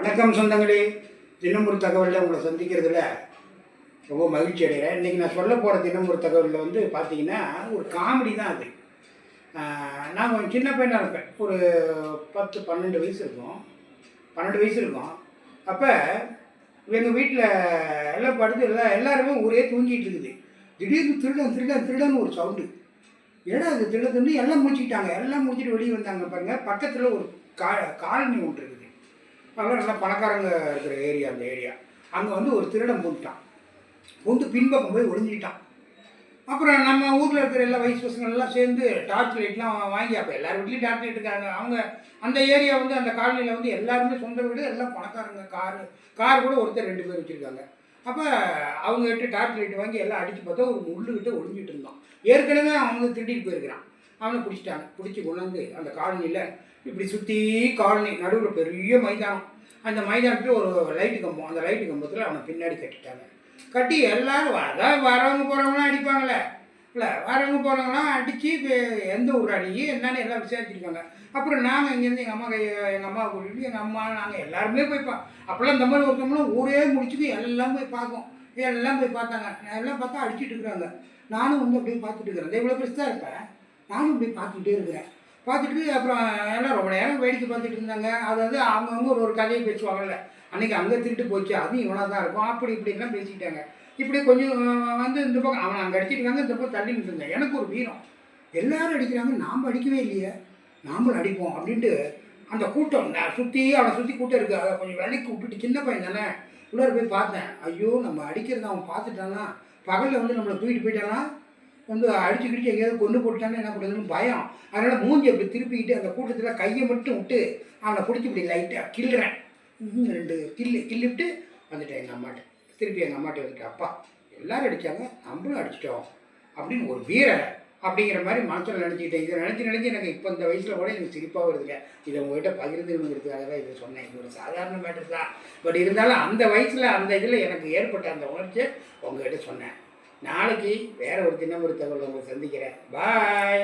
வணக்கம் சொந்தங்களே. தினம் ஒரு தகவலில் உங்களை சந்திக்கிறதுல ரொம்ப மகிழ்ச்சி அடைகிறேன். இன்றைக்கி நான் சொல்ல போகிற தினம் ஒரு தகவலில் வந்து பார்த்தீங்கன்னா ஒரு காமெடி தான் அது. நான் கொஞ்சம் சின்ன பையனாக இருப்பேன், ஒரு 10-12 வயசு இருக்கும். 12 வயசு இருக்கும். அப்போ எங்கள் வீட்டில் எல்லாம் படுத்து எல்லாருமே ஒரே தூங்கிட்டு இருக்குது. திடீர்னு திருடன் திருடன் திருடன் ஒரு சவுண்டு. ஏன்னா அது திருடன்னு எல்லாம் முடிச்சுக்கிட்டாங்க. எல்லாம் முடிச்சுட்டு வெளியே வந்தாங்க பாருங்கள். பக்கத்தில் ஒரு காலனி ஒன்று இருக்குது. அதெல்லாம் நல்லா பணக்காரங்க இருக்கிற ஏரியா. அந்த ஏரியா அங்கே வந்து ஒரு திருடன் பூந்து பின்பக்கம் போய் ஒளிஞ்சிக்கிட்டான். அப்புறம் நம்ம ஊரில் இருக்கிற எல்லா வயசு பசங்கள்லாம் சேர்ந்து டார்ச் லைட்லாம் வாங்கி, அப்போ எல்லார் வீட்லேயும் டார்ச் லைட் இருக்காங்க. அவங்க அந்த ஏரியா வந்து அந்த காலனியில் வந்து எல்லாருமே சொந்த வீடு, எல்லாம் பணக்காரங்க. கார் கூட ஒருத்தர் 2 பேர் வச்சுருக்காங்க. அப்போ அவங்ககிட்ட டார்ச் லைட் வாங்கி எல்லாம் அடித்து பார்த்தா ஒரு முள்ளுக்கிட்ட ஒளிஞ்சிட்டு இருந்தான். ஏற்கனவே அவங்க திருடிட்டு போயிருக்கிறான். அவனை பிடிச்சிட்டாங்க. பிடிச்சி கொண்டாந்து அந்த காலனியில் இப்படி சுற்றி காலனி நடுவில் பெரிய மைதானம். அந்த மைதானத்தில் ஒரு லைட்டு கம்பம். அந்த லைட்டு கம்பத்தில் அவனை பின்னாடி கட்டிட்டாங்க. கட்டி எல்லோரும் அதான் வரவங்க போகிறவங்களாம் அடிப்பாங்களே, இல்லை வரவங்க போகிறவங்களாம் அடித்து எந்த ஊர் அடிக்கி என்னன்னு எல்லாம் விசாரிச்சிருக்காங்க. அப்புறம் நாங்கள் இங்கேருந்து எங்கள் அம்மாவை கூட்டிகிட்டு எங்கள் அம்மா நாங்கள் எல்லாருமே போய் அப்போல்லாம் இந்த மாதிரி ஒருத்தவங்களும் ஊரே முடிச்சுட்டு எல்லாம் போய் பார்ப்போம். எல்லாம் போய் பார்த்தாங்க. எல்லாம் பார்த்தா அடிச்சுட்டு இருக்கிறாங்க. நானும் வந்து அப்படியே பார்த்துட்டு இருக்கிறேன். இவ்வளோ பெருசு தான் இருப்பேன். நானும் அப்படியே பார்த்துக்கிட்டே இருக்கிறேன். பார்த்துட்டு அப்புறம் எல்லாம் ரொம்ப நேரம் வேடிக்கை பார்த்துட்டு இருந்தாங்க. அதாவது அவங்கவுங்க ஒரு கதையை பேசுவாங்கல்ல, அன்றைக்கி அங்கே திருட்டு போச்சு, அதுவும் இவனாக தான் இருக்கும், அப்படி இப்படிலாம் பேசிக்கிட்டாங்க. இப்படி கொஞ்சம் வந்து இந்த பக்கம் அவனை அங்கே அடிச்சிருக்காங்க, இந்த பக்கம் தள்ளி நின்றுங்க. எனக்கு ஒரு வீரம், எல்லாரும் அடிக்கிறாங்க, நாம் அடிக்கவே இல்லையே, நாமளும் அடிப்போம் அப்படின்ட்டு அந்த கூட்டம் சுற்றி அவனை சுற்றி கூட்டம் இருக்குது. அதை கொஞ்சம் விலைக்கு விட்டுட்டு, சின்ன பையன் தானே, உள்ளார போய் பார்த்தேன். ஐயோ நம்ம அடிக்கிறத அவன் பார்த்துட்டானா, பகலில் வந்து நம்மளை தூக்கிட்டு போயிட்டானா, வந்து அடிச்சு கிடிச்சு எங்கேயாவது கொண்டு போட்டுட்டாங்கன்னா என்ன பண்ணுறதுன்னு பயம். அதனால் மூஞ்சி அப்படி திருப்பிக்கிட்டு அந்த கூட்டத்தில் கையை மட்டும் விட்டு அவனை பிடிச்சி இப்படி லைட்டாக கிள்ளுறேன். 2 கிள்ளிவிட்டு வந்துட்டேன் எங்கள் அம்மாட்ட. திருப்பி எங்கள் அம்மாட்ட வந்துட்டேன். அப்பா எல்லோரும் அடித்தாங்க, நம்மளும் அடிச்சிட்டோம் அப்படின்னு ஒரு வீரன் அப்படிங்கிற மாதிரி மனசில் நினச்சிக்கிட்டேன். இதை நினச்சி எனக்கு இப்போ இந்த வயசில் கூட எனக்கு சிரிப்பாக வருதுங்க. இதை உங்கள்கிட்ட பகிர்ந்துங்கிறதுக்காக தான் இதை சொன்னேன். இது ஒரு சாதாரண மேட்டர் தான். பட் இருந்தாலும் அந்த வயசில் அந்த இதில் எனக்கு ஏற்பட்ட அந்த உணர்ச்சியை உங்கள்கிட்ட சொன்னேன். நாளைக்கு வேறு ஒரு தினம் ஒரு தகவல் உங்களை சந்திக்கிறேன். பாய்.